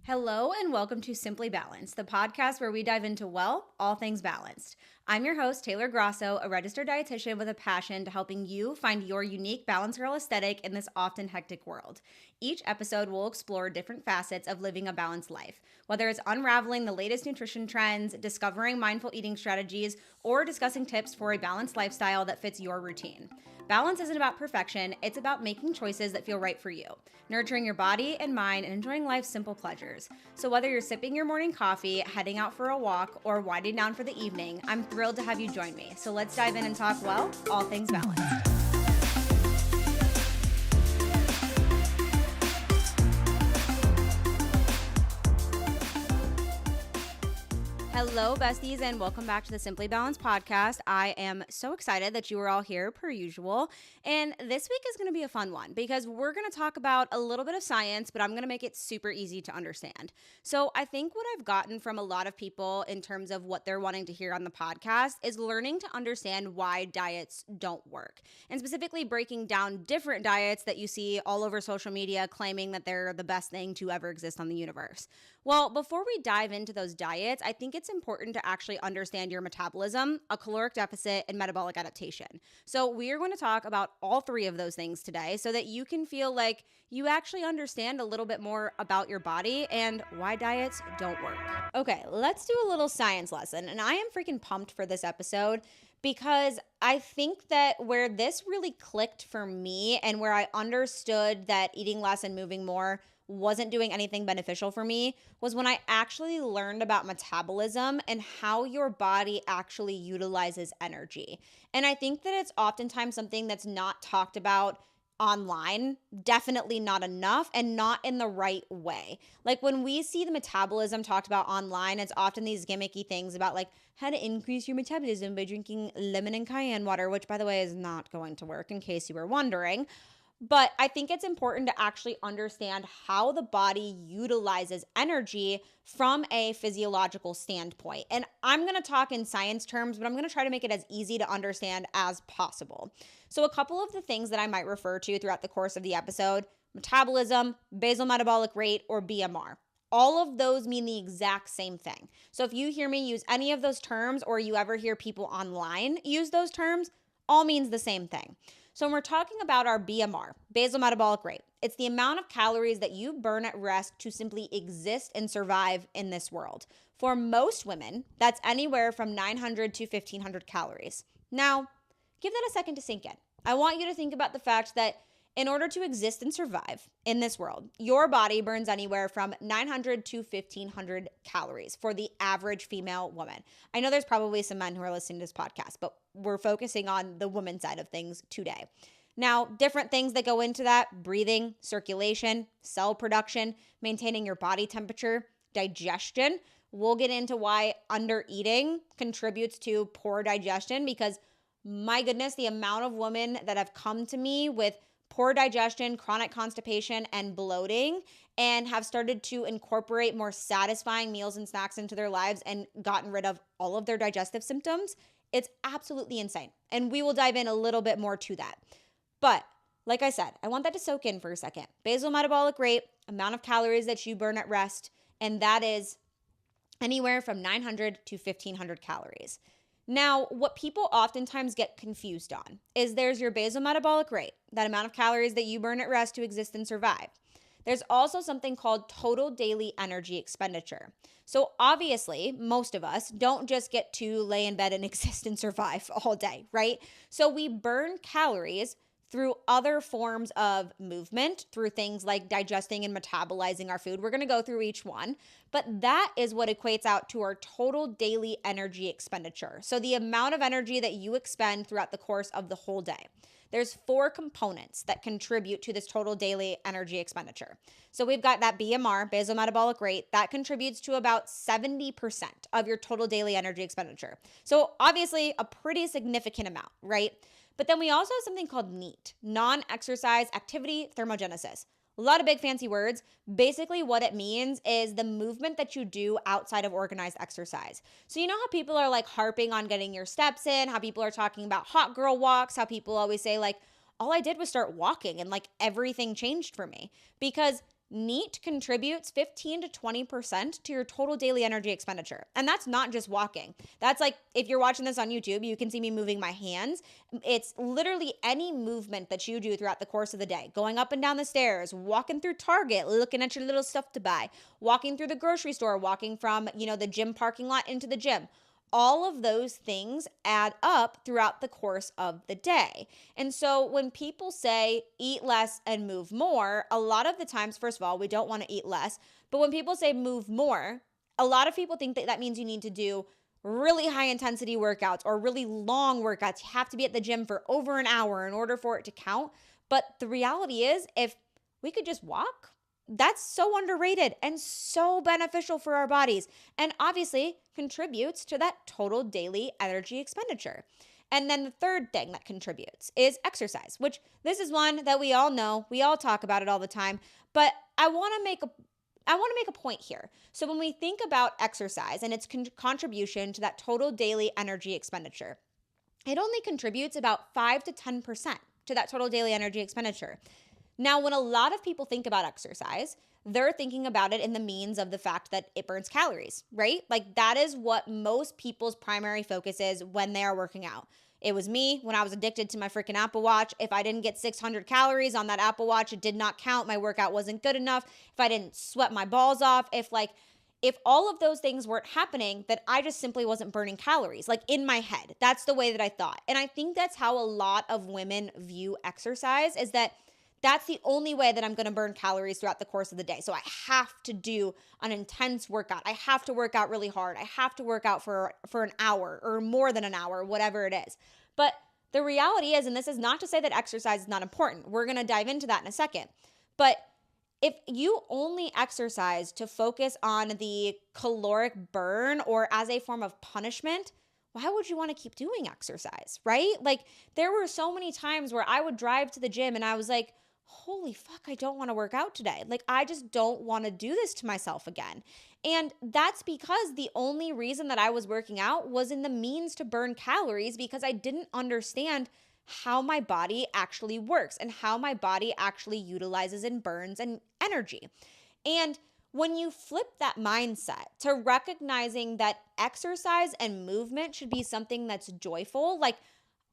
Hello and welcome to Simply Balanced, the podcast where we dive into, all things balanced. I'm your host, Taylor Grosso, a registered dietitian with a passion to helping you find your unique balance girl aesthetic in this often hectic world. Each episode will explore different facets of living a balanced life, whether it's unraveling the latest nutrition trends, discovering mindful eating strategies, or discussing tips for a balanced lifestyle that fits your routine. Balance isn't about perfection, it's about making choices that feel right for you, nurturing your body and mind, and enjoying life's simple pleasures. So whether you're sipping your morning coffee, heading out for a walk, or winding down for the evening, I'm thrilled to have you join me. So let's dive in and talk, all things balanced. Hello, besties, and welcome back to the Simply Balanced podcast. I am so excited that you are all here per usual. And this week is going to be a fun one because we're going to talk about a little bit of science, but I'm going to make it super easy to understand. So I think what I've gotten from a lot of people in terms of what they're wanting to hear on the podcast is learning to understand why diets don't work, and specifically breaking down different diets that you see all over social media claiming that they're the best thing to ever exist on the universe. Well, before we dive into those diets, I think it's important to actually understand your metabolism, a caloric deficit, and metabolic adaptation. So we are going to talk about all three of those things today so that you can feel like you actually understand a little bit more about your body and why diets don't work. Okay, let's do a little science lesson. And I am freaking pumped for this episode because I think that where this really clicked for me and where I understood that eating less and moving more wasn't doing anything beneficial for me was when I actually learned about metabolism and how your body actually utilizes energy. And I think that it's oftentimes something that's not talked about online, definitely not enough, and not in the right way. Like when we see the metabolism talked about online, it's often these gimmicky things about like how to increase your metabolism by drinking lemon and cayenne water, which by the way is not going to work in case you were wondering. But I think it's important to actually understand how the body utilizes energy from a physiological standpoint. And I'm going to talk in science terms, but I'm going to try to make it as easy to understand as possible. So a couple of the things that I might refer to throughout the course of the episode: metabolism, basal metabolic rate, or BMR. All of those mean the exact same thing. So if you hear me use any of those terms, or you ever hear people online use those terms, all means the same thing. So when we're talking about our BMR, basal metabolic rate, it's the amount of calories that you burn at rest to simply exist and survive in this world. For most women, that's anywhere from 900 to 1,500 calories. Now, give that a second to sink in. I want you to think about the fact that in order to exist and survive in this world, your body burns anywhere from 900 to 1,500 calories for the average female woman. I know there's probably some men who are listening to this podcast, but we're focusing on the woman side of things today. Now, different things that go into that: breathing, circulation, cell production, maintaining your body temperature, digestion. We'll get into why under-eating contributes to poor digestion because, my goodness, the amount of women that have come to me with poor digestion, chronic constipation, and bloating, and have started to incorporate more satisfying meals and snacks into their lives and gotten rid of all of their digestive symptoms, it's absolutely insane. And we will dive in a little bit more to that. But like I said, I want that to soak in for a second. Basal metabolic rate, amount of calories that you burn at rest, and that is anywhere from 900 to 1,500 calories. Now, what people oftentimes get confused on is there's your basal metabolic rate, that amount of calories that you burn at rest to exist and survive. There's also something called total daily energy expenditure. So obviously, most of us don't just get to lay in bed and exist and survive all day, right? So we burn calories through other forms of movement, through things like digesting and metabolizing our food. We're going to go through each one, but that is what equates out to our total daily energy expenditure. So the amount of energy that you expend throughout the course of the whole day. There's 4 components that contribute to this total daily energy expenditure. So we've got that BMR, basal metabolic rate, that contributes to about 70% of your total daily energy expenditure. So obviously a pretty significant amount, right? But then we also have something called NEAT, non-exercise activity thermogenesis. A lot of big fancy words. Basically what it means is the movement that you do outside of organized exercise. So you know how people are like harping on getting your steps in, how people are talking about hot girl walks, how people always say like, all I did was start walking and like everything changed for me. Because NEAT contributes 15 to 20% to your total daily energy expenditure. And that's not just walking. That's like, if you're watching this on YouTube, you can see me moving my hands. It's literally any movement that you do throughout the course of the day, going up and down the stairs, walking through Target, looking at your little stuff to buy, walking through the grocery store, walking from, the gym parking lot into the gym. All of those things add up throughout the course of the day. And so when people say eat less and move more, a lot of the times, first of all, we don't want to eat less. But when people say move more, a lot of people think that means you need to do really high intensity workouts or really long workouts. You have to be at the gym for over an hour in order for it to count. But the reality is, if we could just walk, that's so underrated and so beneficial for our bodies, and obviously contributes to that total daily energy expenditure. And then the third thing that contributes is exercise, which this is one that we all know. We all talk about it all the time, but I want to make a point here. So when we think about exercise and its contribution to that total daily energy expenditure, it only contributes about 5 to 10% to that total daily energy expenditure. Now, when a lot of people think about exercise, they're thinking about it in the means of the fact that it burns calories, right? Like that is what most people's primary focus is when they are working out. It was me when I was addicted to my freaking Apple Watch. If I didn't get 600 calories on that Apple Watch, it did not count. My workout wasn't good enough. If I didn't sweat my balls off, if all of those things weren't happening, then I just simply wasn't burning calories, like in my head. That's the way that I thought. And I think that's how a lot of women view exercise, is that that's the only way that I'm going to burn calories throughout the course of the day. So I have to do an intense workout. I have to work out really hard. I have to work out for an hour or more than an hour, whatever it is. But the reality is, and this is not to say that exercise is not important. We're going to dive into that in a second. But if you only exercise to focus on the caloric burn or as a form of punishment, why would you want to keep doing exercise, right? Like there were so many times where I would drive to the gym and I was like, holy fuck, I don't want to work out today. Like, I just don't want to do this to myself again. And that's because the only reason that I was working out was in the means to burn calories, because I didn't understand how my body actually works and how my body actually utilizes and burns and energy. And when you flip that mindset to recognizing that exercise and movement should be something that's joyful, like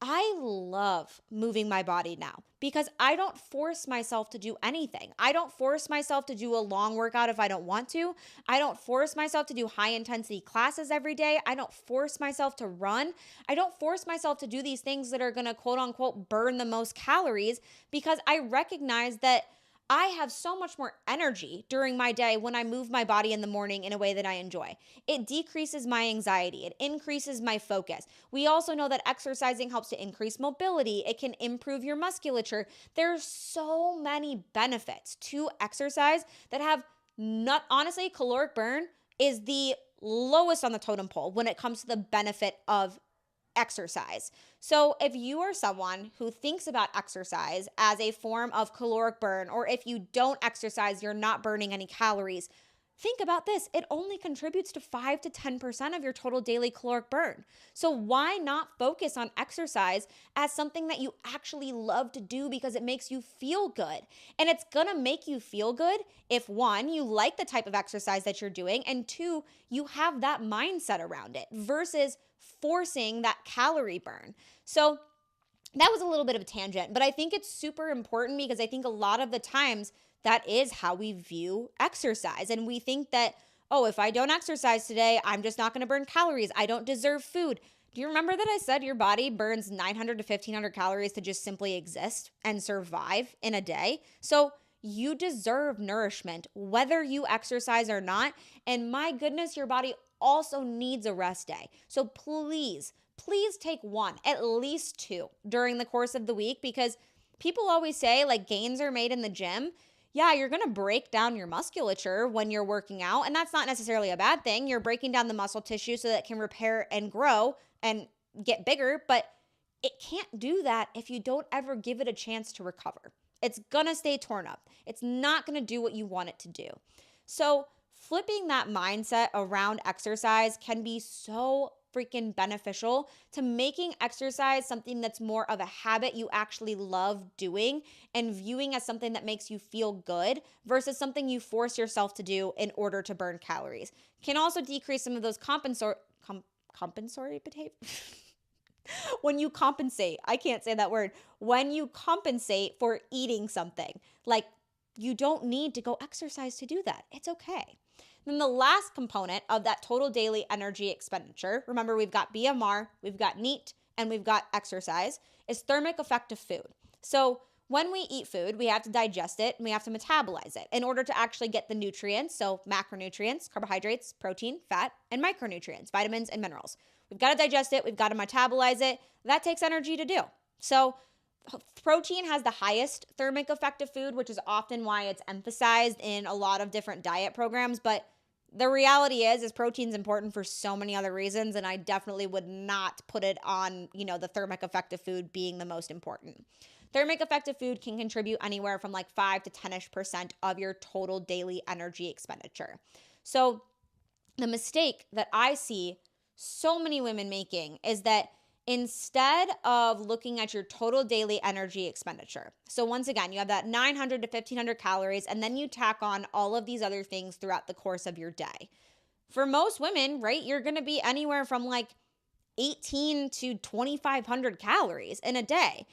I love moving my body now because I don't force myself to do anything. I don't force myself to do a long workout if I don't want to. I don't force myself to do high intensity classes every day. I don't force myself to run. I don't force myself to do these things that are going to quote unquote burn the most calories, because I recognize that I have so much more energy during my day when I move my body in the morning in a way that I enjoy. It decreases my anxiety. It increases my focus. We also know that exercising helps to increase mobility. It can improve your musculature. There's so many benefits to exercise that have not, honestly, caloric burn is the lowest on the totem pole when it comes to the benefit of exercise. So if you are someone who thinks about exercise as a form of caloric burn, or if you don't exercise, you're not burning any calories, think about this. It only contributes to 5 to 10% of your total daily caloric burn. So why not focus on exercise as something that you actually love to do because it makes you feel good? And it's going to make you feel good if, one, you like the type of exercise that you're doing, and two, you have that mindset around it versus forcing that calorie burn. So that was a little bit of a tangent, but I think it's super important because I think a lot of the times that is how we view exercise. And we think that, oh, if I don't exercise today, I'm just not going to burn calories. I don't deserve food. Do you remember that I said your body burns 900 to 1,500 calories to just simply exist and survive in a day? So you deserve nourishment, whether you exercise or not. And my goodness, your body also needs a rest day. So please take one, at least two during the course of the week, because people always say like gains are made in the gym. Yeah, you're going to break down your musculature when you're working out, and that's not necessarily a bad thing. You're breaking down the muscle tissue so that it can repair and grow and get bigger, but it can't do that if you don't ever give it a chance to recover. It's going to stay torn up. It's not going to do what you want it to do. So flipping that mindset around exercise can be so freaking beneficial to making exercise something that's more of a habit you actually love doing and viewing as something that makes you feel good versus something you force yourself to do in order to burn calories. Can also decrease some of those compensatory behavior. When you compensate, I can't say that word. When you compensate for eating something, like you don't need to go exercise to do that. It's okay. Then the last component of that total daily energy expenditure, remember we've got BMR, we've got NEAT, and we've got exercise, is thermic effect of food. So when we eat food, we have to digest it and we have to metabolize it in order to actually get the nutrients. So macronutrients, carbohydrates, protein, fat, and micronutrients, vitamins and minerals. We've got to digest it. We've got to metabolize it. That takes energy to do. So protein has the highest thermic effect of food, which is often why it's emphasized in a lot of different diet programs. But the reality is protein's important for so many other reasons. And I definitely would not put it on, the thermic effect of food being the most important. Thermic effect of food can contribute anywhere from like 5 to 10% of your total daily energy expenditure. So the mistake that I see so many women making is that instead of looking at your total daily energy expenditure, so once again, you have that 900 to 1500 calories, and then you tack on all of these other things throughout the course of your day. For most women, right, you're going to be anywhere from like 18 to 2500 calories in a day.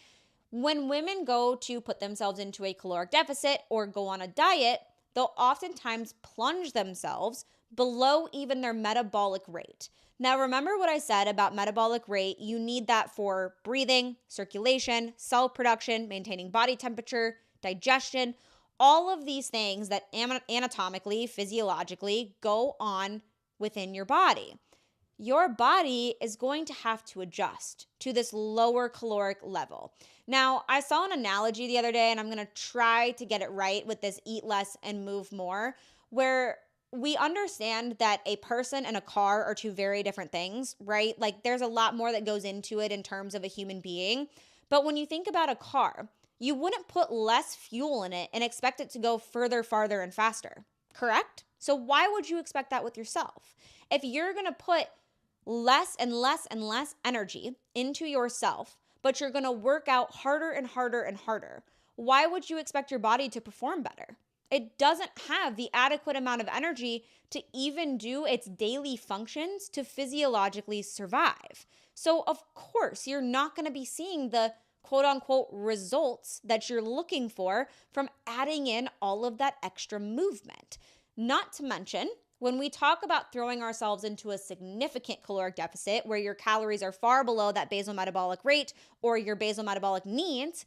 When women go to put themselves into a caloric deficit or go on a diet, they'll oftentimes plunge themselves below even their metabolic rate. Now, remember what I said about metabolic rate. You need that for breathing, circulation, cell production, maintaining body temperature, digestion, all of these things that anatomically, physiologically go on within your body. Your body is going to have to adjust to this lower caloric level. Now, I saw an analogy the other day, and I'm going to try to get it right with this eat less and move more, where we understand that a person and a car are two very different things, right? Like there's a lot more that goes into it in terms of a human being. But when you think about a car, you wouldn't put less fuel in it and expect it to go further, farther, and faster, correct? So why would you expect that with yourself? If you're going to put less and less and less energy into yourself, but you're going to work out harder and harder and harder, why would you expect your body to perform better? It doesn't have the adequate amount of energy to even do its daily functions to physiologically survive. So of course, you're not going to be seeing the quote unquote results that you're looking for from adding in all of that extra movement. Not to mention, when we talk about throwing ourselves into a significant caloric deficit where your calories are far below that basal metabolic rate or your basal metabolic needs,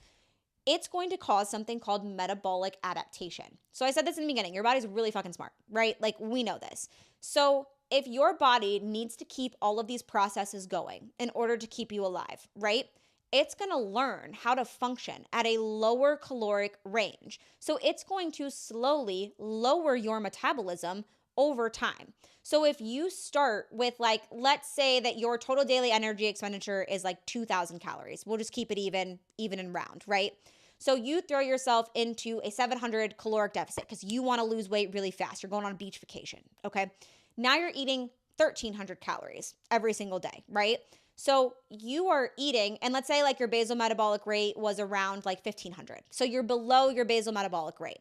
it's going to cause something called metabolic adaptation. So I said this in the beginning, your body's really fucking smart, right? Like we know this. So if your body needs to keep all of these processes going in order to keep you alive, right? It's going to learn how to function at a lower caloric range. So it's going to slowly lower your metabolism over time. So if you start with like, let's say that your total daily energy expenditure is like 2,000 calories. We'll just keep it even and round, right? So you throw yourself into a 700 caloric deficit because you want to lose weight really fast. You're going on a beach vacation, okay? Now you're eating 1,300 calories every single day, right? So you are eating, and let's say like your basal metabolic rate was around like 1,500. So you're below your basal metabolic rate.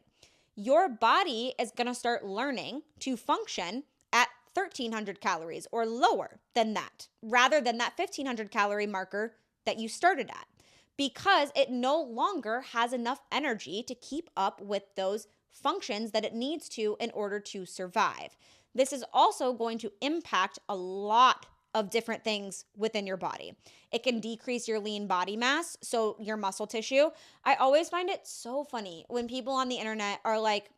Your body is going to start learning to function at 1,300 calories or lower than that, rather than that 1,500 calorie marker that you started at, because it no longer has enough energy to keep up with those functions that it needs to in order to survive. This is also going to impact a lot of different things within your body. It can decrease your lean body mass, so your muscle tissue. I always find it so funny when people on the internet are like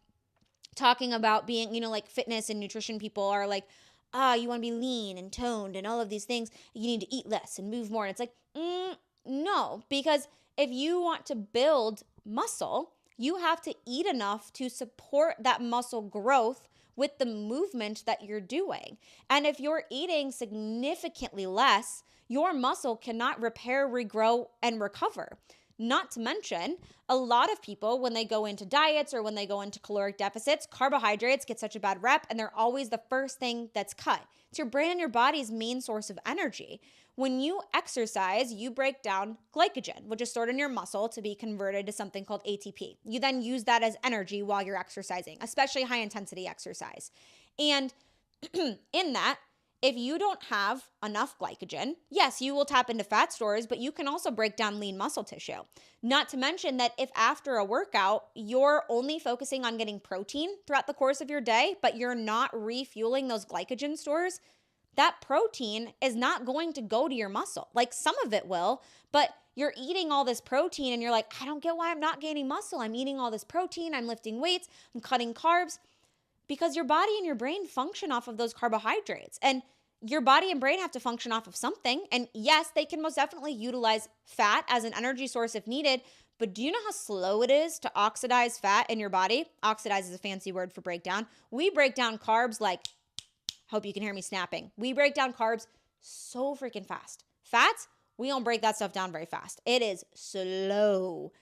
talking about being, like fitness and nutrition people are like, you want to be lean and toned and all of these things. You need to eat less and move more. And it's like, no, because if you want to build muscle, you have to eat enough to support that muscle growth with the movement that you're doing. And if you're eating significantly less, your muscle cannot repair, regrow, and recover. Not to mention, a lot of people, when they go into diets or when they go into caloric deficits, carbohydrates get such a bad rep and they're always the first thing that's cut. It's your brain and your body's main source of energy. When you exercise, you break down glycogen, which is stored in your muscle to be converted to something called ATP. You then use that as energy while you're exercising, especially high intensity exercise. And in that, if you don't have enough glycogen, yes, you will tap into fat stores, but you can also break down lean muscle tissue. Not to mention that if after a workout, you're only focusing on getting protein throughout the course of your day, but you're not refueling those glycogen stores, that protein is not going to go to your muscle. Like some of it will, but you're eating all this protein and you're like, I don't get why I'm not gaining muscle. I'm eating all this protein, I'm lifting weights, I'm cutting carbs. Because your body and your brain function off of those carbohydrates. And your body and brain have to function off of something. And yes, they can most definitely utilize fat as an energy source if needed. But do you know how slow it is to oxidize fat in your body? Oxidize is a fancy word for breakdown. We break down carbs like, hope you can hear me snapping. We break down carbs so freaking fast. Fats, we don't break that stuff down very fast. It is slow.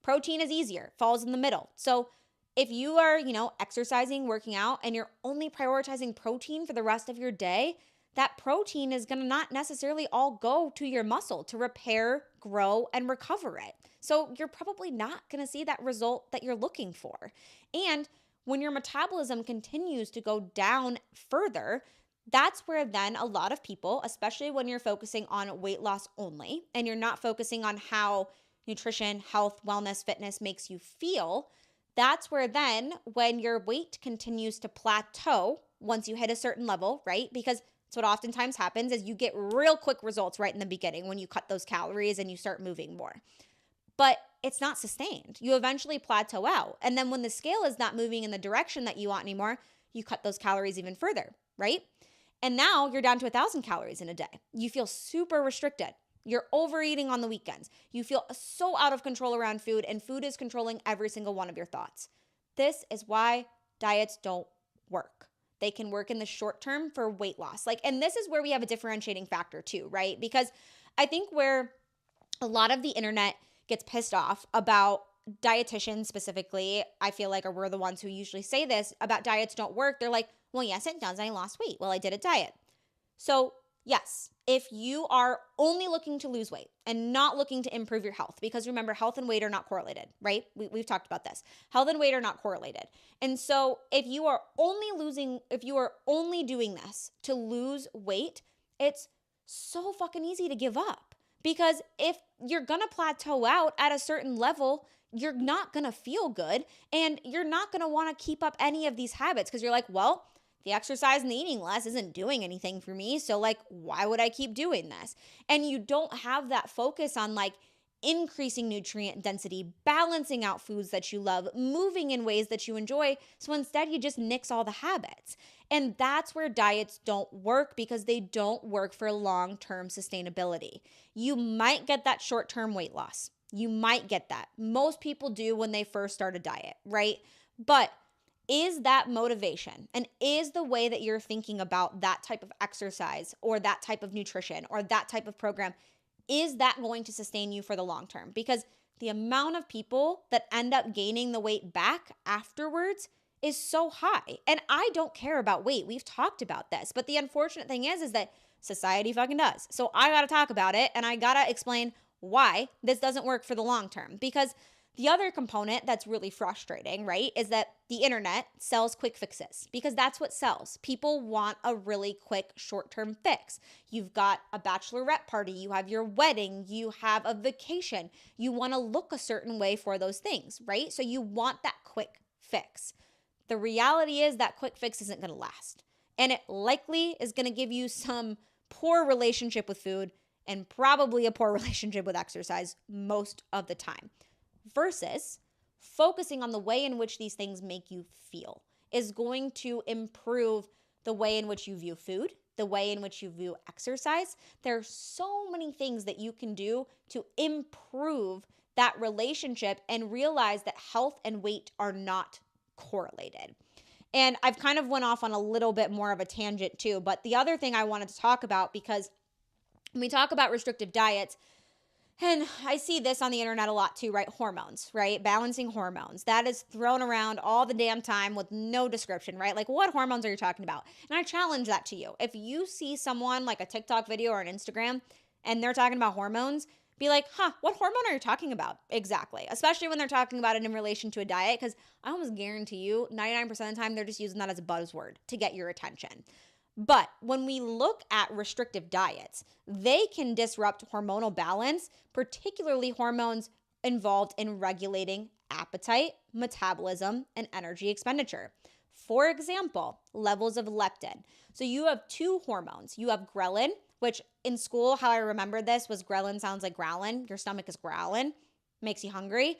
Protein is easier, falls in the middle. So if you are, exercising, working out, and you're only prioritizing protein for the rest of your day, that protein is going to not necessarily all go to your muscle to repair, grow, and recover it. So you're probably not going to see that result that you're looking for. And when your metabolism continues to go down further, that's where then a lot of people, especially when you're focusing on weight loss only, and you're not focusing on how nutrition, health, wellness, fitness makes you feel, that's where then when your weight continues to plateau once you hit a certain level, right? Because that's what oftentimes happens is you get real quick results right in the beginning when you cut those calories and you start moving more. But it's not sustained. You eventually plateau out. And then when the scale is not moving in the direction that you want anymore, you cut those calories even further, right? And now you're down to 1,000 calories in a day. You feel super restricted. You're overeating on the weekends. You feel so out of control around food, and food is controlling every single one of your thoughts. This is why diets don't work. They can work in the short term for weight loss. And this is where we have a differentiating factor too, right? Because I think where a lot of the internet gets pissed off about dietitians specifically, I feel like we're the ones who usually say this about diets don't work. They're like, well, yes, it does. I lost weight. Well, I did a diet. So yes, if you are only looking to lose weight and not looking to improve your health, because remember, health and weight are not correlated, right? We've talked about this. Health and weight are not correlated. And so if you are only doing this to lose weight, it's so fucking easy to give up. Because if you're going to plateau out at a certain level, you're not going to feel good and you're not going to want to keep up any of these habits because you're like, well, the exercise and the eating less isn't doing anything for me. So why would I keep doing this? And you don't have that focus on increasing nutrient density, balancing out foods that you love, moving in ways that you enjoy. So instead you just nix all the habits. And that's where diets don't work because they don't work for long-term sustainability. You might get that short-term weight loss. You might get that. Most people do when they first start a diet, right? But is that motivation and is the way that you're thinking about that type of exercise or that type of nutrition or that type of program, is that going to sustain you for the long term? Because the amount of people that end up gaining the weight back afterwards is so high. And I don't care about weight. We've talked about this. But the unfortunate thing is that society fucking does. So I got to talk about it and I got to explain why this doesn't work for the long term. Because the other component that's really frustrating, right, is that the internet sells quick fixes because that's what sells. People want a really quick short-term fix. You've got a bachelorette party, you have your wedding, you have a vacation. You want to look a certain way for those things, right? So you want that quick fix. The reality is that quick fix isn't going to last. And it likely is going to give you some poor relationship with food and probably a poor relationship with exercise most of the time. Versus focusing on the way in which these things make you feel is going to improve the way in which you view food, the way in which you view exercise. There are so many things that you can do to improve that relationship and realize that health and weight are not correlated. And I've kind of went off on a little bit more of a tangent too, but the other thing I wanted to talk about, because when we talk about restrictive diets, And I see this on the internet a lot too, right? Hormones, right? Balancing hormones. That is thrown around all the damn time with no description, right? Like, what hormones are you talking about? And I challenge that to you. If you see someone like a TikTok video or an Instagram and they're talking about hormones, be like, what hormone are you talking about? Exactly. Especially when they're talking about it in relation to a diet, because I almost guarantee you 99% of the time they're just using that as a buzzword to get your attention. But when we look at restrictive diets, they can disrupt hormonal balance, particularly hormones involved in regulating appetite, metabolism, and energy expenditure. For example, levels of leptin. So you have two hormones. You have ghrelin, which in school, how I remember this was ghrelin sounds like growling. Your stomach is growling, makes you hungry.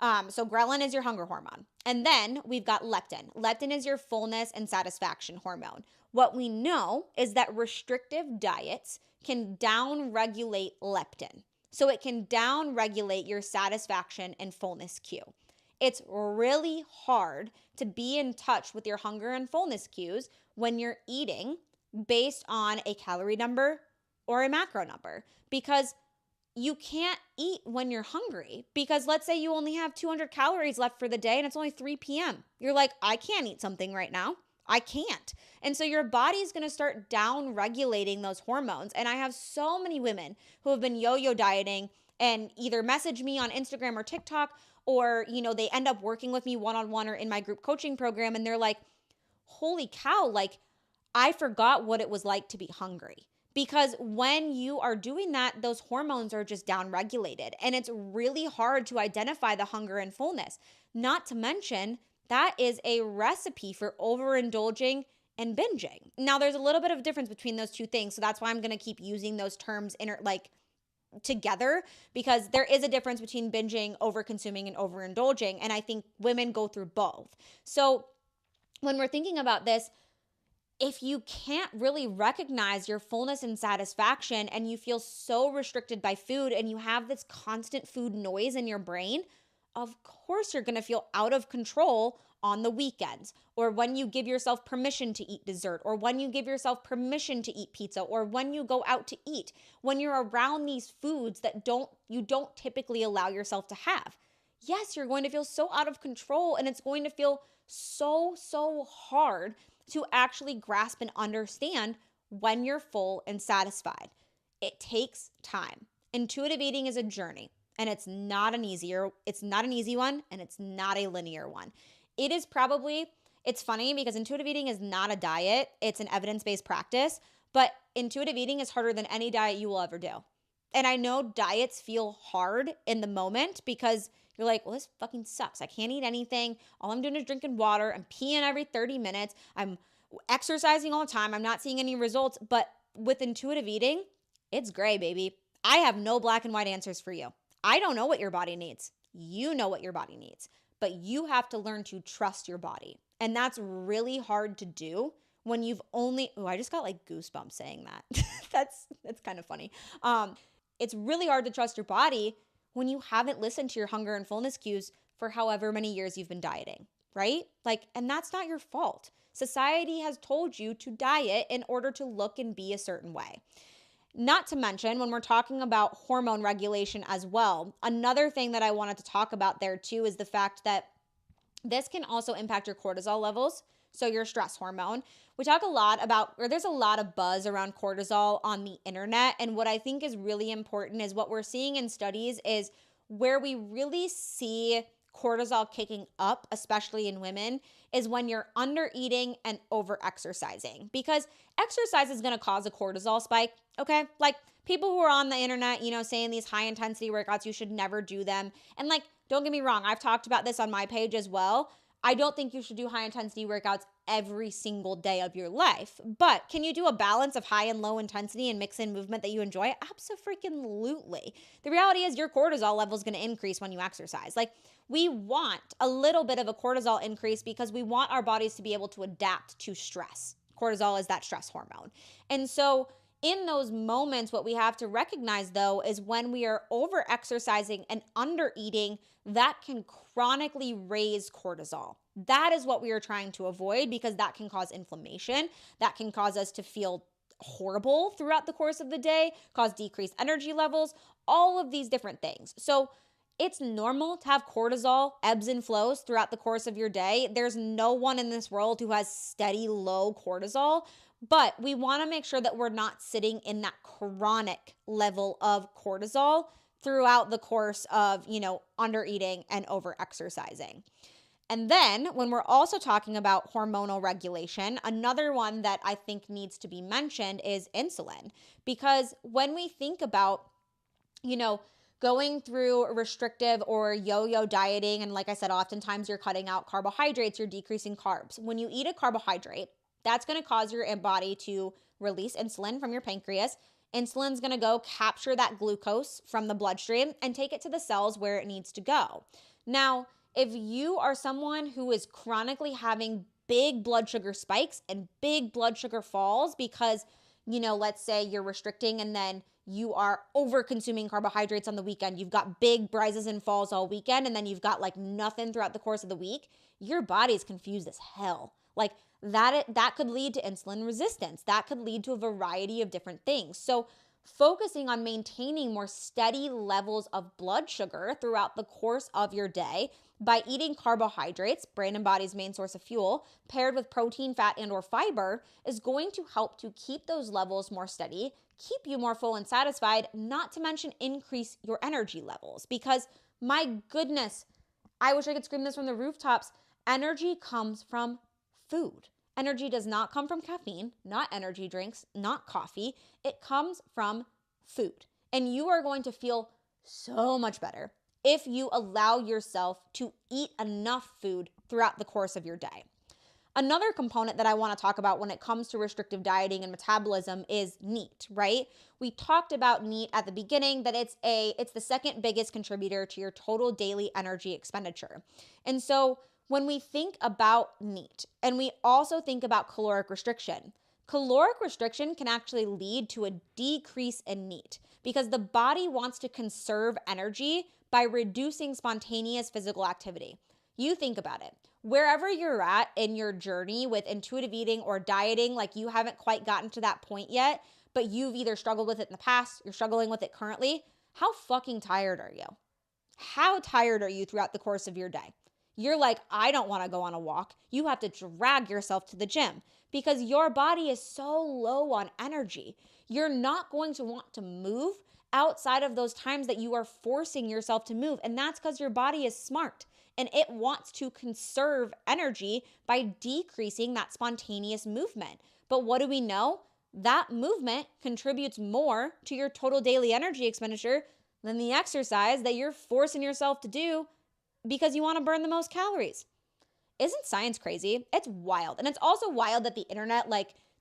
So ghrelin is your hunger hormone. And then we've got leptin. Leptin is your fullness and satisfaction hormone. What we know is that restrictive diets can down-regulate leptin. So it can down-regulate your satisfaction and fullness cue. It's really hard to be in touch with your hunger and fullness cues when you're eating based on a calorie number or a macro number, because you can't eat when you're hungry, because let's say you only have 200 calories left for the day and it's only 3 p.m. You're like, I can't eat something right now. I can't. And so your body's going to start down regulating those hormones. And I have so many women who have been yo-yo dieting and either message me on Instagram or TikTok, or, they end up working with me one-on-one or in my group coaching program. And they're like, holy cow, like I forgot what it was like to be hungry. Because when you are doing that, those hormones are just downregulated. And it's really hard to identify the hunger and fullness. Not to mention, that is a recipe for overindulging and binging. Now, there's a little bit of difference between those two things. So that's why I'm going to keep using those terms together, because there is a difference between binging, overconsuming, and overindulging. And I think women go through both. So when we're thinking about this, if you can't really recognize your fullness and satisfaction, and you feel so restricted by food, and you have this constant food noise in your brain, of course you're going to feel out of control on the weekends, or when you give yourself permission to eat dessert, or when you give yourself permission to eat pizza, or when you go out to eat, when you're around these foods that you don't typically allow yourself to have. Yes, you're going to feel so out of control, and it's going to feel so hard to actually grasp and understand when you're full and satisfied. It takes time. Intuitive eating is a journey, and it's not an easy one, and it's not a linear one. It's funny because intuitive eating is not a diet, it's an evidence-based practice, but intuitive eating is harder than any diet you will ever do. And I know diets feel hard in the moment because you're like, well, this fucking sucks. I can't eat anything. All I'm doing is drinking water. I'm peeing every 30 minutes. I'm exercising all the time. I'm not seeing any results. But with intuitive eating, it's gray, baby. I have no black and white answers for you. I don't know what your body needs. You know what your body needs. But you have to learn to trust your body. And that's really hard to do when you've I just got like goosebumps saying that. That's kind of funny. It's really hard to trust your body when you haven't listened to your hunger and fullness cues for however many years you've been dieting, right? And that's not your fault. Society has told you to diet in order to look and be a certain way. Not to mention, when we're talking about hormone regulation as well, another thing that I wanted to talk about there too is the fact that this can also impact your cortisol levels, so your stress hormone. We talk a lot about, or there's a lot of buzz around cortisol on the internet. And what I think is really important is what we're seeing in studies is where we really see cortisol kicking up, especially in women, is when you're under eating and over exercising, because exercise is going to cause a cortisol spike. Okay. Like people who are on the internet, saying these high intensity workouts, you should never do them. And don't get me wrong. I've talked about this on my page as well. I don't think you should do high intensity workouts every single day of your life. But can you do a balance of high and low intensity and mix in movement that you enjoy? Abso-freaking-lutely. The reality is your cortisol level is going to increase when you exercise. We want a little bit of a cortisol increase because we want our bodies to be able to adapt to stress. Cortisol is that stress hormone. And so in those moments, what we have to recognize, though, is when we are over-exercising and under-eating, that can chronically raise cortisol. That is what we are trying to avoid, because that can cause inflammation. That can cause us to feel horrible throughout the course of the day, cause decreased energy levels, all of these different things. So it's normal to have cortisol ebbs and flows throughout the course of your day. There's no one in this world who has steady low cortisol, but we want to make sure that we're not sitting in that chronic level of cortisol throughout the course of, under eating and over exercising. And then when we're also talking about hormonal regulation, another one that I think needs to be mentioned is insulin. Because when we think about, going through restrictive or yo-yo dieting, and like I said, oftentimes you're cutting out carbohydrates, you're decreasing carbs. When you eat a carbohydrate, that's going to cause your body to release insulin from your pancreas. Insulin's going to go capture that glucose from the bloodstream and take it to the cells where it needs to go. Now, if you are someone who is chronically having big blood sugar spikes and big blood sugar falls because, let's say you're restricting and then you are over consuming carbohydrates on the weekend, you've got big rises and falls all weekend, and then you've got like nothing throughout the course of the week, your body's confused as hell. Like that could lead to insulin resistance. That could lead to a variety of different things. So focusing on maintaining more steady levels of blood sugar throughout the course of your day by eating carbohydrates, brain and body's main source of fuel, paired with protein, fat, and or fiber is going to help to keep those levels more steady, keep you more full and satisfied, not to mention increase your energy levels. Because my goodness, I wish I could scream this from the rooftops, energy comes from food. Energy does not come from caffeine, not energy drinks, not coffee. It comes from food. And you are going to feel so much better if you allow yourself to eat enough food throughout the course of your day. Another component that I want to talk about when it comes to restrictive dieting and metabolism is NEAT, right? We talked about NEAT at the beginning, that it's the second biggest contributor to your total daily energy expenditure. And so when we think about NEAT and we also think about caloric restriction can actually lead to a decrease in NEAT because the body wants to conserve energy by reducing spontaneous physical activity. You think about it. Wherever you're at in your journey with intuitive eating or dieting, like you haven't quite gotten to that point yet, but you've either struggled with it in the past, you're struggling with it currently, how fucking tired are you? How tired are you throughout the course of your day? You're like, I don't want to go on a walk. You have to drag yourself to the gym because your body is so low on energy. You're not going to want to move outside of those times that you are forcing yourself to move. And that's because your body is smart and it wants to conserve energy by decreasing that spontaneous movement. But what do we know? That movement contributes more to your total daily energy expenditure than the exercise that you're forcing yourself to do because you want to burn the most calories. Isn't science crazy? It's wild. And it's also wild that the internet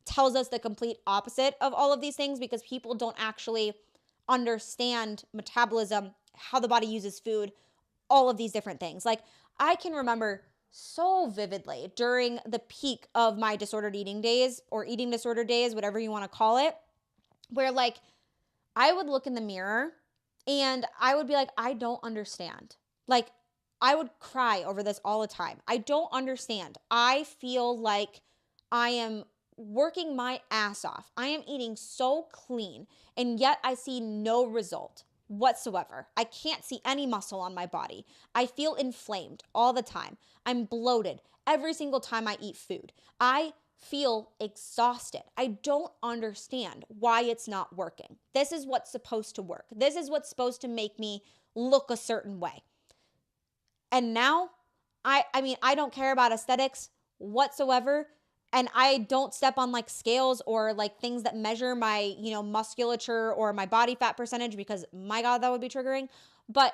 tells us the complete opposite of all of these things because people don't actually understand metabolism, how the body uses food, all of these different things. I can remember so vividly during the peak of my disordered eating days or eating disorder days, whatever you want to call it, where I would look in the mirror and I would be like, I don't understand. I would cry over this all the time. I don't understand. I feel like I am working my ass off. I am eating so clean, and yet I see no result whatsoever. I can't see any muscle on my body. I feel inflamed all the time. I'm bloated every single time I eat food. I feel exhausted. I don't understand why it's not working. This is what's supposed to work. This is what's supposed to make me look a certain way. And now, I don't care about aesthetics whatsoever. And I don't step on scales or things that measure my, musculature or my body fat percentage because my God, that would be triggering. But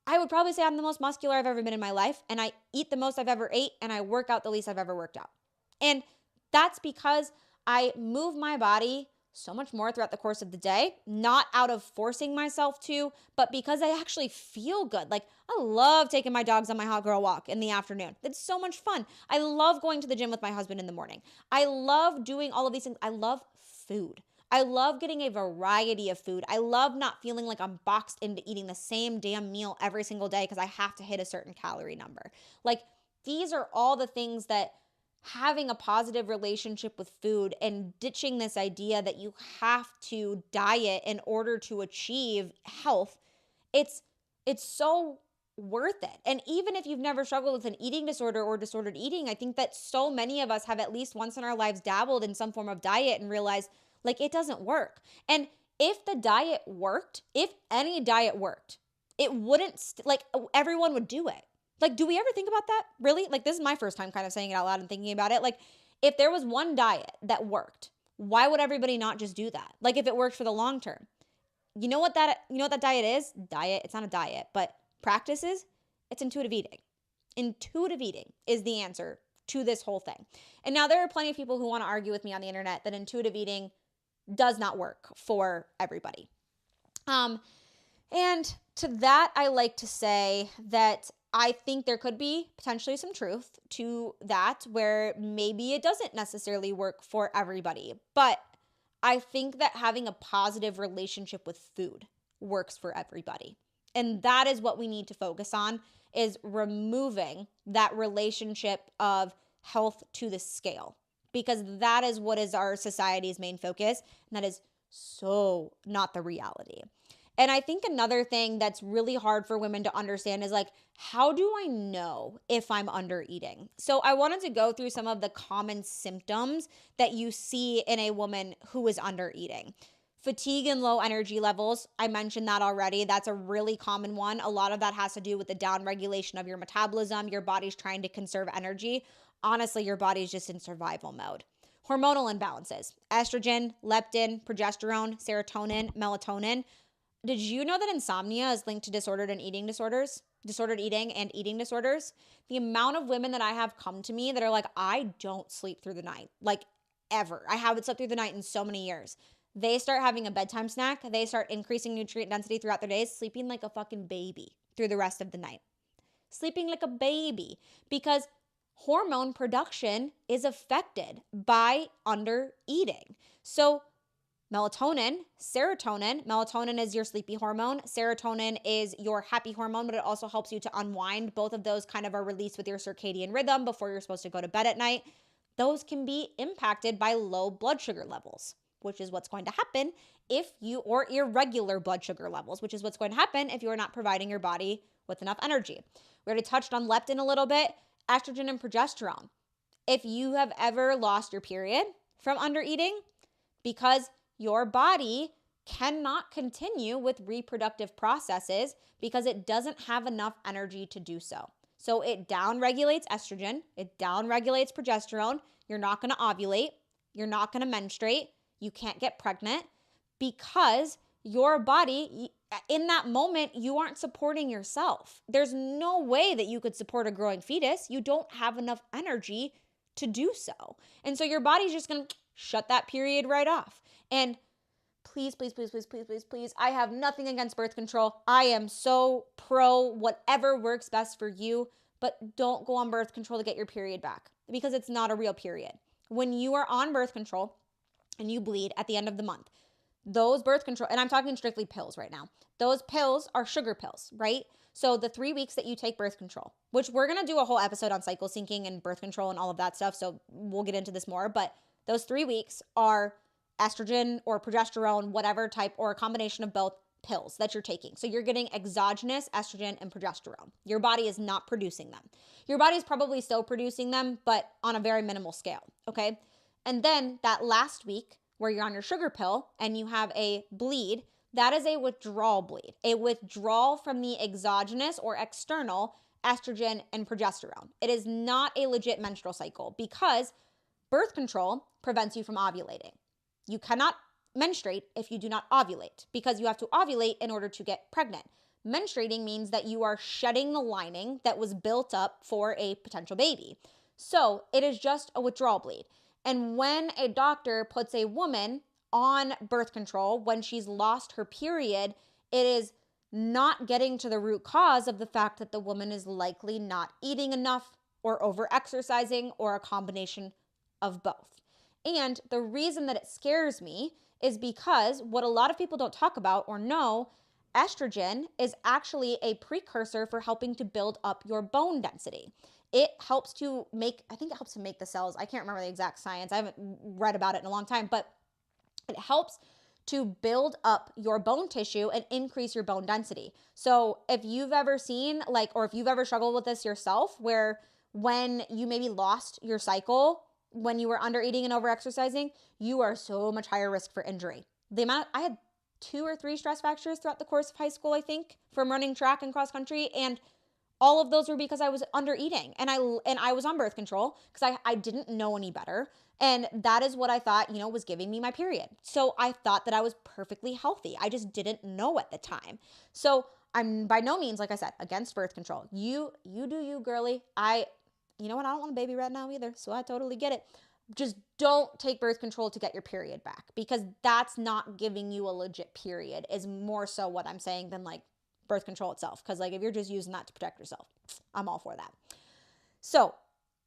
I would probably say I'm the most muscular I've ever been in my life. And I eat the most I've ever ate. And I work out the least I've ever worked out. And that's because I move my body so much more throughout the course of the day, not out of forcing myself to, but because I actually feel good. I love taking my dogs on my hot girl walk in the afternoon. It's so much fun. I love going to the gym with my husband in the morning. I love doing all of these things. I love food. I love getting a variety of food. I love not feeling like I'm boxed into eating the same damn meal every single day because I have to hit a certain calorie number. These are all the things that having a positive relationship with food and ditching this idea that you have to diet in order to achieve health, it's so worth it. And even if you've never struggled with an eating disorder or disordered eating, I think that so many of us have at least once in our lives dabbled in some form of diet and realized like it doesn't work. And if the diet worked, if any diet worked, it wouldn't like everyone would do it. Like, do we ever think about that? Really? Like, this is my first time kind of saying it out loud and thinking about it. Like, if there was one diet that worked, why would everybody not just do that? Like, if it worked for the long term. You know what that diet is? Diet, it's not a diet, but practices, it's intuitive eating. Intuitive eating is the answer to this whole thing. And now there are plenty of people who want to argue with me on the internet that intuitive eating does not work for everybody. And to that, I like to say that I think there could be potentially some truth to that, where maybe it doesn't necessarily work for everybody. But I think that having a positive relationship with food works for everybody. And that is what we need to focus on, is removing that relationship of health to the scale, because that is what is our society's main focus. And that is so not the reality. And I think another thing that's really hard for women to understand is like, how do I know if I'm under eating? So I wanted to go through some of the common symptoms that you see in a woman who is under eating. Fatigue and low energy levels, I mentioned that already. That's a really common one. A lot of that has to do with the downregulation of your metabolism. Your body's trying to conserve energy. Honestly, your body's just in survival mode. Hormonal imbalances, estrogen, leptin, progesterone, serotonin, melatonin. Did you know that insomnia is linked to disordered eating and eating disorders? The amount of women that I have come to me that are like, I don't sleep through the night, like ever. I haven't slept through the night in so many years. They start having a bedtime snack. They start increasing nutrient density throughout their days, sleeping like a fucking baby through the rest of the night. Sleeping like a baby, because hormone production is affected by under eating. So melatonin, serotonin. Melatonin is your sleepy hormone. Serotonin is your happy hormone, but it also helps you to unwind. Both of those kind of are released with your circadian rhythm before you're supposed to go to bed at night. Those can be impacted by low blood sugar levels, which is what's going to happen or irregular blood sugar levels, which is what's going to happen if you're not providing your body with enough energy. We already touched on leptin a little bit, estrogen and progesterone. If you have ever lost your period from under eating, because your body cannot continue with reproductive processes because it doesn't have enough energy to do so. So it downregulates estrogen, it downregulates progesterone. You're not going to ovulate, you're not going to menstruate, you can't get pregnant because your body, in that moment, you aren't supporting yourself. There's no way that you could support a growing fetus. You don't have enough energy to do so. And so your body's just going to shut that period right off. And please, I have nothing against birth control. I am so pro whatever works best for you, but don't go on birth control to get your period back, because it's not a real period. When you are on birth control and you bleed at the end of the month, those birth control, and I'm talking strictly pills right now, those pills are sugar pills, right? So the 3 weeks that you take birth control, which we're going to do a whole episode on cycle syncing and birth control and all of that stuff, so we'll get into this more, but those 3 weeks are estrogen or progesterone, whatever type, or a combination of both pills that you're taking. So you're getting exogenous estrogen and progesterone. Your body is not producing them. Your body's probably still producing them, but on a very minimal scale, okay? And then that last week where you're on your sugar pill and you have a bleed, that is a withdrawal bleed, a withdrawal from the exogenous or external estrogen and progesterone. It is not a legit menstrual cycle because birth control prevents you from ovulating. You cannot menstruate if you do not ovulate, because you have to ovulate in order to get pregnant. Menstruating means that you are shedding the lining that was built up for a potential baby. So it is just a withdrawal bleed. And when a doctor puts a woman on birth control when she's lost her period, it is not getting to the root cause of the fact that the woman is likely not eating enough or over-exercising or a combination of both. And the reason that it scares me is because what a lot of people don't talk about or know, estrogen is actually a precursor for helping to build up your bone density. it helps to make, I think it helps to make the cells. I can't remember the exact science. I haven't read about it in a long time, but it helps to build up your bone tissue and increase your bone density. So if you've ever seen or if you've ever struggled with this yourself, where when you maybe lost your cycle, when you were under eating and over exercising, you are so much higher risk for injury. I had 2 or 3 stress fractures throughout the course of high school, I think, from running track and cross country. And all of those were because I was under eating and I was on birth control because I didn't know any better. And that is what I thought, was giving me my period. So I thought that I was perfectly healthy. I just didn't know at the time. So I'm by no means, like I said, against birth control. You do you, girly. You know what? I don't want a baby right now either. So I totally get it. Just don't take birth control to get your period back, because that's not giving you a legit period, is more so what I'm saying than birth control itself. Because if you're just using that to protect yourself, I'm all for that. So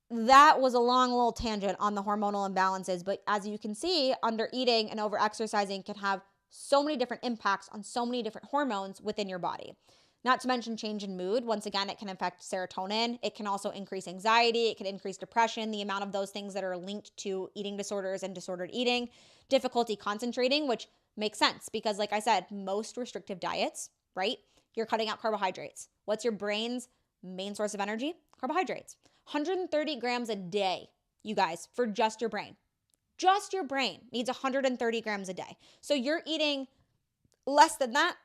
that was a long little tangent on the hormonal imbalances. But as you can see, under eating and over exercising can have so many different impacts on so many different hormones within your body. Not to mention change in mood. Once again, it can affect serotonin. It can also increase anxiety. It can increase depression, the amount of those things that are linked to eating disorders and disordered eating. Difficulty concentrating, which makes sense because, like I said, most restrictive diets, right? You're cutting out carbohydrates. What's your brain's main source of energy? Carbohydrates. 130 grams a day, you guys, for just your brain. Just your brain needs 130 grams a day. So you're eating less than that.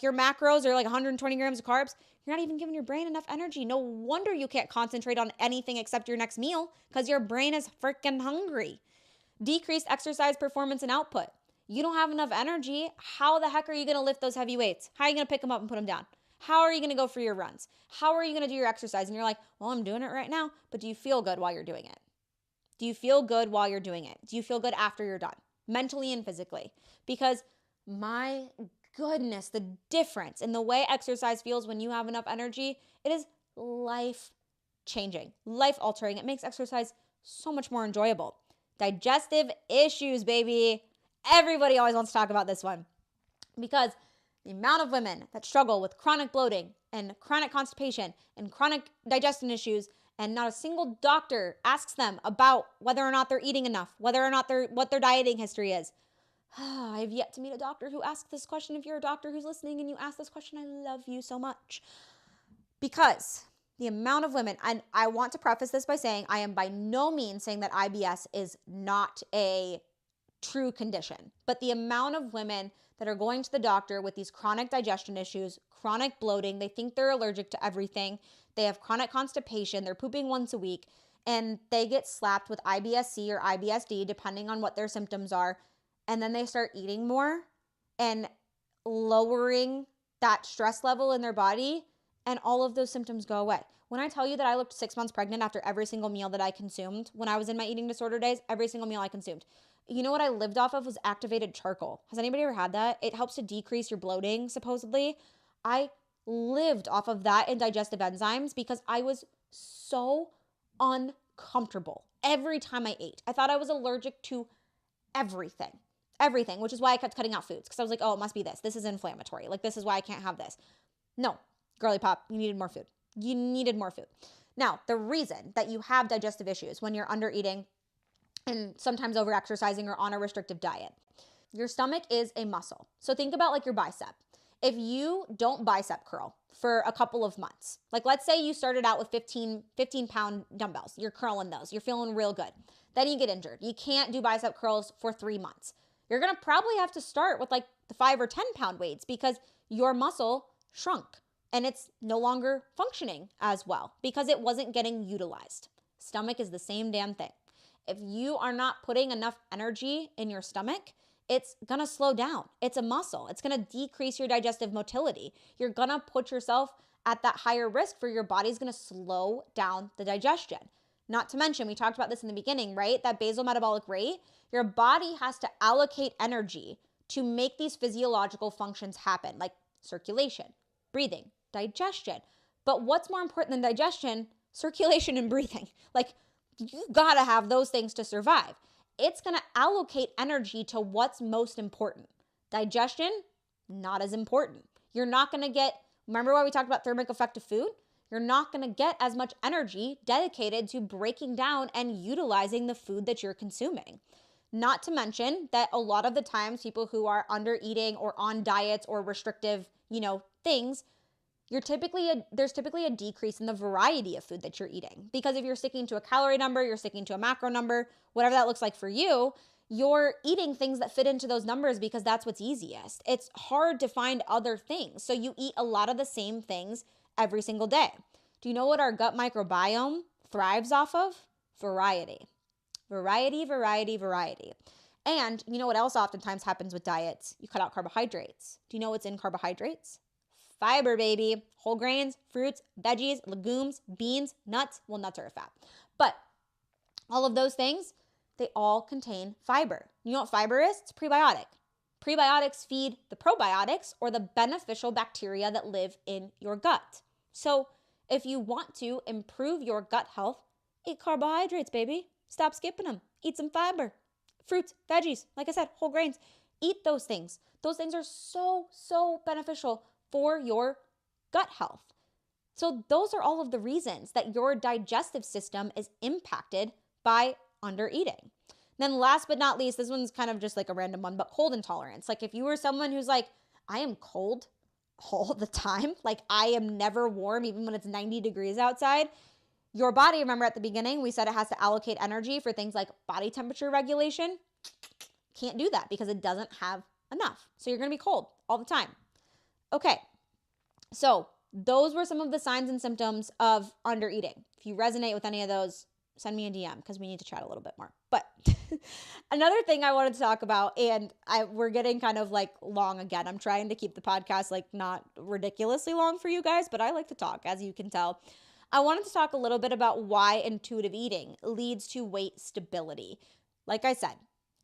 Your macros are 120 grams of carbs. You're not even giving your brain enough energy. No wonder you can't concentrate on anything except your next meal, because your brain is freaking hungry. Decreased exercise performance and output. You don't have enough energy. How the heck are you going to lift those heavy weights? How are you going to pick them up and put them down? How are you going to go for your runs? How are you going to do your exercise? And you're like, well, I'm doing it right now. But do you feel good while you're doing it? Do you feel good while you're doing it? Do you feel good after you're done? Mentally and physically. Because my goodness, the difference in the way exercise feels when you have enough energy, it is life changing, life altering. It makes exercise so much more enjoyable. Digestive issues, baby. Everybody always wants to talk about this one, because the amount of women that struggle with chronic bloating and chronic constipation and chronic digestion issues, and not a single doctor asks them about whether or not they're eating enough, whether or not what their dieting history is. I have yet to meet a doctor who asks this question. If you're a doctor who's listening and you ask this question, I love you so much. Because the amount of women, and I want to preface this by saying I am by no means saying that IBS is not a true condition, but the amount of women that are going to the doctor with these chronic digestion issues, chronic bloating, they think they're allergic to everything, they have chronic constipation, they're pooping once a week, and they get slapped with IBS-C or IBS-D depending on what their symptoms are. And then they start eating more and lowering that stress level in their body, and all of those symptoms go away. When I tell you that I looked 6 months pregnant after every single meal that I consumed when I was in my eating disorder days, every single meal I consumed. You know what I lived off of was activated charcoal. Has anybody ever had that? It helps to decrease your bloating, supposedly. I lived off of that and digestive enzymes because I was so uncomfortable every time I ate. I thought I was allergic to everything, which is why I kept cutting out foods, because I was like, oh, it must be this. This is inflammatory. This is why I can't have this. No, girly pop, you needed more food. You needed more food. Now, the reason that you have digestive issues when you're under eating and sometimes over exercising or on a restrictive diet, your stomach is a muscle. So think about your bicep. If you don't bicep curl for a couple of months, let's say you started out with 15 pound dumbbells, you're curling those, you're feeling real good. Then you get injured. You can't do bicep curls for 3 months. You're going to probably have to start with the 5 or 10 pound weights because your muscle shrunk and it's no longer functioning as well because it wasn't getting utilized. Stomach is the same damn thing. If you are not putting enough energy in your stomach, it's going to slow down. It's a muscle. It's going to decrease your digestive motility. You're going to put yourself at that higher risk for your body's going to slow down the digestion. Not to mention, we talked about this in the beginning, right? That basal metabolic rate, your body has to allocate energy to make these physiological functions happen, like circulation, breathing, digestion. But what's more important than digestion? Circulation and breathing. You've got to have those things to survive. It's going to allocate energy to what's most important. Digestion, not as important. You're not going to get, remember why we talked about thermic effect of food? you're not going to get as much energy dedicated to breaking down and utilizing the food that you're consuming. Not to mention that a lot of the times people who are under eating or on diets or restrictive, things, there's typically a decrease in the variety of food that you're eating. Because if you're sticking to a calorie number, you're sticking to a macro number, whatever that looks like for you, you're eating things that fit into those numbers because that's what's easiest. It's hard to find other things. So you eat a lot of the same things every single day. Do you know what our gut microbiome thrives off of? Variety. Variety, variety, variety. And you know what else oftentimes happens with diets? You cut out carbohydrates. Do you know what's in carbohydrates? Fiber, baby. Whole grains, fruits, veggies, legumes, beans, nuts. Well, nuts are a fat. But all of those things, they all contain fiber. You know what fiber is? It's prebiotic. Prebiotics feed the probiotics, or the beneficial bacteria that live in your gut. So if you want to improve your gut health, eat carbohydrates, baby. Stop skipping them. Eat some fiber. Fruits, veggies, like I said, whole grains. Eat those things. Those things are so, so beneficial for your gut health. So those are all of the reasons that your digestive system is impacted by under eating. Then last but not least, this one's kind of just like a random one, but cold intolerance. Like if you were someone who's like, I am cold all the time, like I am never warm even when it's 90 degrees outside, your body, remember at the beginning, we said it has to allocate energy for things like body temperature regulation. Can't do that because it doesn't have enough. So you're going to be cold all the time. Okay, so those were some of the signs and symptoms of under eating. If you resonate with any of those, send me a DM because we need to chat a little bit more. But another thing I wanted to talk about, and we're getting kind of like long again. I'm trying to keep the podcast like not ridiculously long for you guys, but I like to talk, as you can tell. I wanted to talk a little bit about why intuitive eating leads to weight stability. Like I said,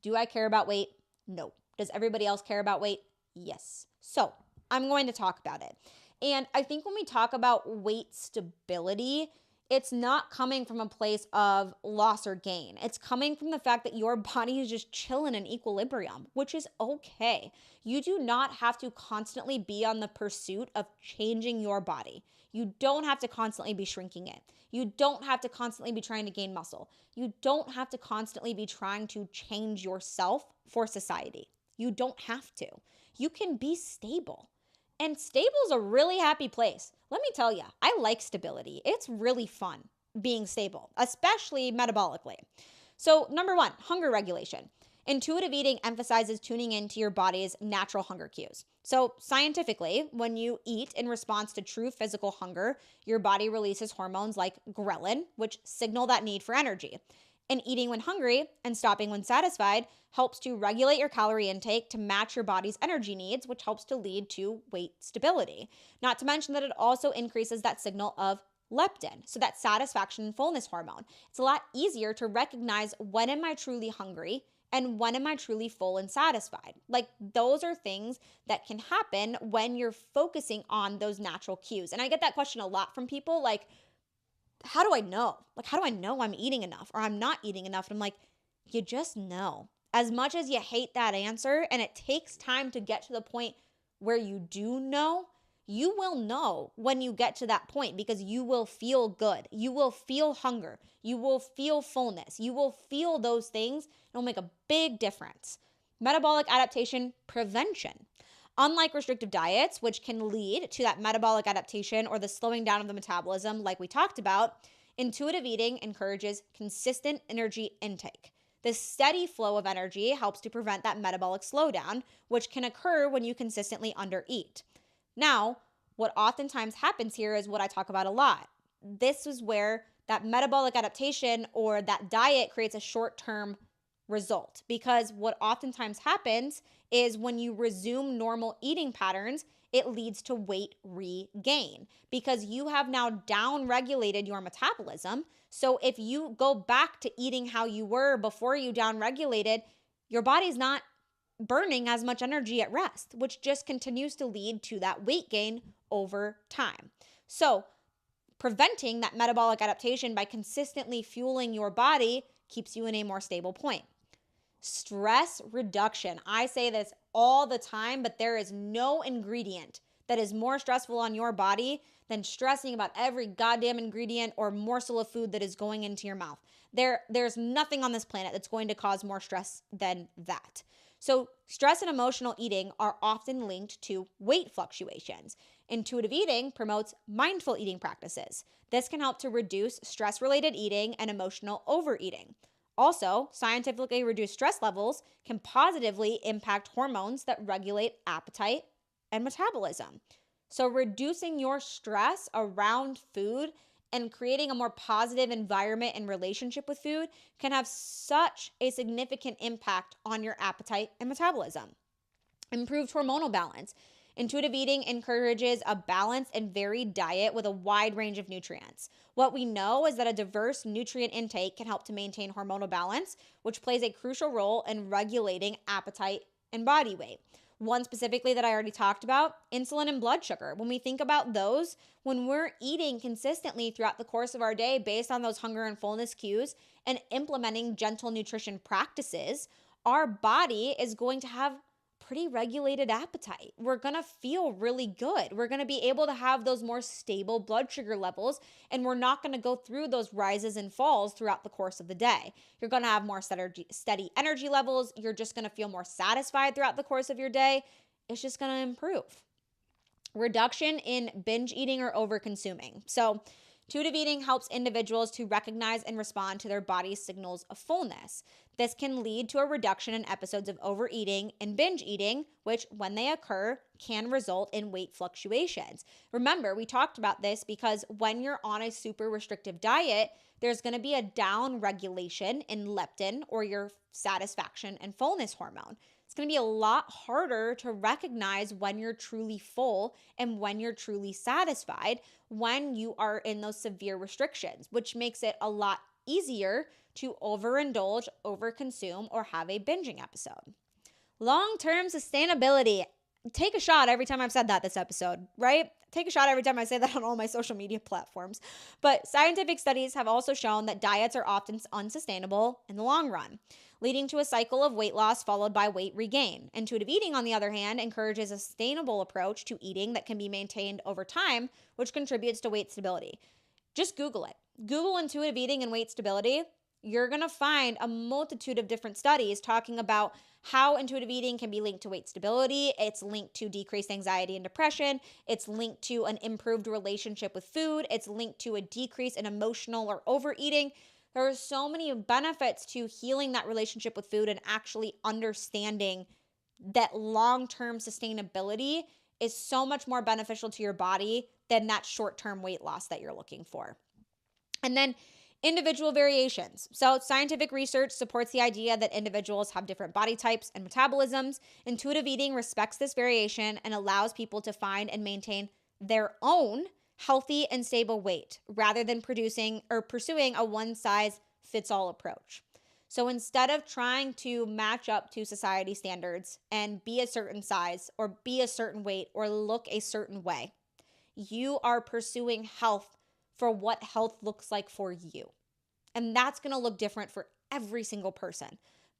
do I care about weight? No. Does everybody else care about weight? Yes. So I'm going to talk about it. And I think when we talk about weight stability, it's not coming from a place of loss or gain. It's coming from the fact that your body is just chilling in equilibrium, which is okay. You do not have to constantly be on the pursuit of changing your body. You don't have to constantly be shrinking it. You don't have to constantly be trying to gain muscle. You don't have to constantly be trying to change yourself for society. You don't have to. You can be stable. And stable is a really happy place. Let me tell you, I like stability. It's really fun being stable, especially metabolically. So number one, hunger regulation. Intuitive eating emphasizes tuning into your body's natural hunger cues. So scientifically, when you eat in response to true physical hunger, your body releases hormones like ghrelin, which signal that need for energy. And eating when hungry and stopping when satisfied helps to regulate your calorie intake to match your body's energy needs, which helps to lead to weight stability. Not to mention that it also increases that signal of leptin, so that satisfaction and fullness hormone. It's a lot easier to recognize when am I truly hungry and when am I truly full and satisfied. Like those are things that can happen when you're focusing on those natural cues. And I get that question a lot from people, like, how do I know? Like, how do I know I'm eating enough or I'm not eating enough? And I'm like, you just know. As much as you hate that answer, and it takes time to get to the point where you do know, you will know when you get to that point because you will feel good. You will feel hunger. You will feel fullness. You will feel those things. It'll make a big difference. Metabolic adaptation prevention. Unlike restrictive diets, which can lead to that metabolic adaptation or the slowing down of the metabolism like we talked about, intuitive eating encourages consistent energy intake. This steady flow of energy helps to prevent that metabolic slowdown, which can occur when you consistently undereat. Now, what oftentimes happens here is what I talk about a lot. This is where that metabolic adaptation or that diet creates a short-term result, because what oftentimes happens is when you resume normal eating patterns, it leads to weight regain because you have now down-regulated your metabolism. So if you go back to eating how you were before you down-regulated, your body's not burning as much energy at rest, which just continues to lead to that weight gain over time. So preventing that metabolic adaptation by consistently fueling your body keeps you in a more stable point. Stress reduction. I say this all the time, but there is no ingredient that is more stressful on your body than stressing about every goddamn ingredient or morsel of food that is going into your mouth. There's nothing on this planet that's going to cause more stress than that. So stress and emotional eating are often linked to weight fluctuations. Intuitive eating promotes mindful eating practices. This can help to reduce stress-related eating and emotional overeating. Also, scientifically reduced stress levels can positively impact hormones that regulate appetite and metabolism. So reducing your stress around food and creating a more positive environment and relationship with food can have such a significant impact on your appetite and metabolism. Improved hormonal balance. Intuitive eating encourages a balanced and varied diet with a wide range of nutrients. What we know is that a diverse nutrient intake can help to maintain hormonal balance, which plays a crucial role in regulating appetite and body weight. One specifically that I already talked about, insulin and blood sugar. When we think about those, when we're eating consistently throughout the course of our day based on those hunger and fullness cues and implementing gentle nutrition practices, our body is going to have pretty regulated appetite. We're going to feel really good. We're going to be able to have those more stable blood sugar levels, and we're not going to go through those rises and falls throughout the course of the day. You're going to have more steady energy levels. You're just going to feel more satisfied throughout the course of your day. It's just going to improve. Reduction in binge eating or over consuming. So intuitive eating helps individuals to recognize and respond to their body's signals of fullness. This can lead to a reduction in episodes of overeating and binge eating, which, when they occur, can result in weight fluctuations. Remember, we talked about this because when you're on a super restrictive diet, there's going to be a down regulation in leptin, or your satisfaction and fullness hormone. It's going to be a lot harder to recognize when you're truly full and when you're truly satisfied when you are in those severe restrictions, which makes it a lot easier to overindulge, overconsume, or have a binging episode. Long-term sustainability. Take a shot every time I've said that this episode, right? Take a shot every time I say that on all my social media platforms. But scientific studies have also shown that diets are often unsustainable in the long run, leading to a cycle of weight loss followed by weight regain. Intuitive eating, on the other hand, encourages a sustainable approach to eating that can be maintained over time, which contributes to weight stability. Just Google it. Google intuitive eating and weight stability. You're going to find a multitude of different studies talking about how intuitive eating can be linked to weight stability. It's linked to decreased anxiety and depression. It's linked to an improved relationship with food. It's linked to a decrease in emotional or overeating. There are so many benefits to healing that relationship with food and actually understanding that long-term sustainability is so much more beneficial to your body than that short-term weight loss that you're looking for. And then individual variations. So scientific research supports the idea that individuals have different body types and metabolisms. Intuitive eating respects this variation and allows people to find and maintain their own healthy and stable weight rather than pursuing a one-size-fits-all approach. So instead of trying to match up to society standards and be a certain size or be a certain weight or look a certain way, you are pursuing health for what health looks like for you. And that's going to look different for every single person.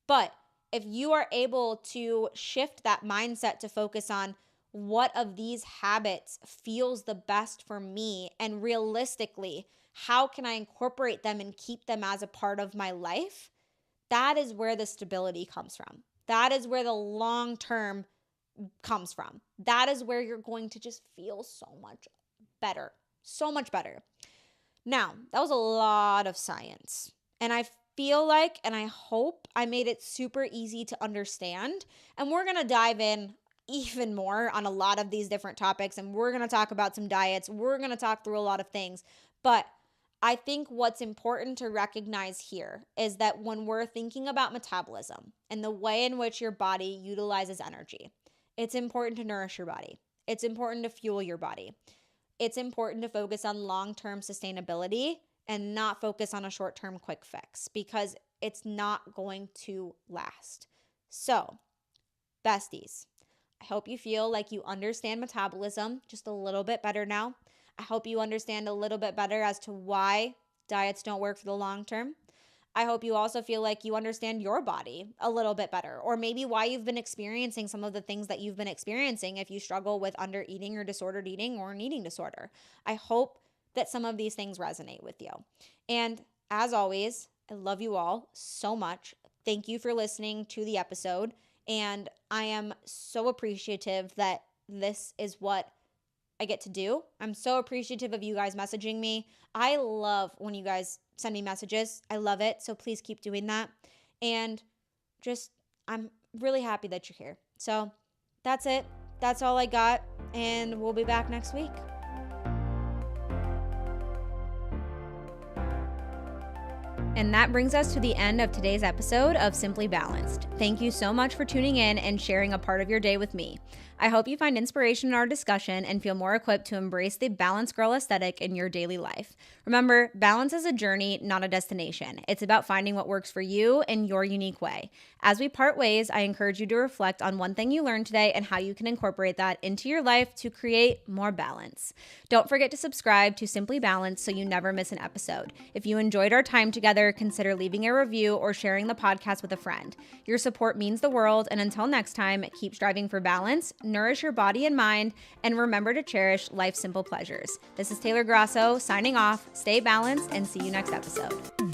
But if you are able to shift that mindset to focus on what of these habits feels the best for me, and realistically, how can I incorporate them and keep them as a part of my life? That is where the stability comes from. That is where the long term comes from. That is where you're going to just feel so much better. So much better. Now, that was a lot of science. And I feel like, and I hope I made it super easy to understand. And we're going to dive in even more on a lot of these different topics. And we're going to talk about some diets. We're going to talk through a lot of things. But I think what's important to recognize here is that when we're thinking about metabolism and the way in which your body utilizes energy, it's important to nourish your body. It's important to fuel your body. It's important to focus on long-term sustainability and not focus on a short-term quick fix, because it's not going to last. So, besties, I hope you feel like you understand metabolism just a little bit better now. I hope you understand a little bit better as to why diets don't work for the long term. I hope you also feel like you understand your body a little bit better, or maybe why you've been experiencing some of the things that you've been experiencing if you struggle with under eating or disordered eating or an eating disorder. I hope that some of these things resonate with you. And as always, I love you all so much. Thank you for listening to the episode. And I am so appreciative that this is what I get to do. I'm so appreciative of you guys messaging me. I love when you guys send me messages. I love it. So please keep doing that. And I'm really happy that you're here. So that's it. That's all I got. And we'll be back next week. And that brings us to the end of today's episode of Simply Balanced. Thank you so much for tuning in and sharing a part of your day with me. I hope you find inspiration in our discussion and feel more equipped to embrace the balanced girl aesthetic in your daily life. Remember, balance is a journey, not a destination. It's about finding what works for you in your unique way. As we part ways, I encourage you to reflect on one thing you learned today and how you can incorporate that into your life to create more balance. Don't forget to subscribe to Simply Balanced so you never miss an episode. If you enjoyed our time together, consider leaving a review or sharing the podcast with a friend. Your support means the world, and until next time, keep striving for balance, nourish your body and mind, and remember to cherish life's simple pleasures. This is Taylor Grasso signing off. Stay balanced and see you next episode.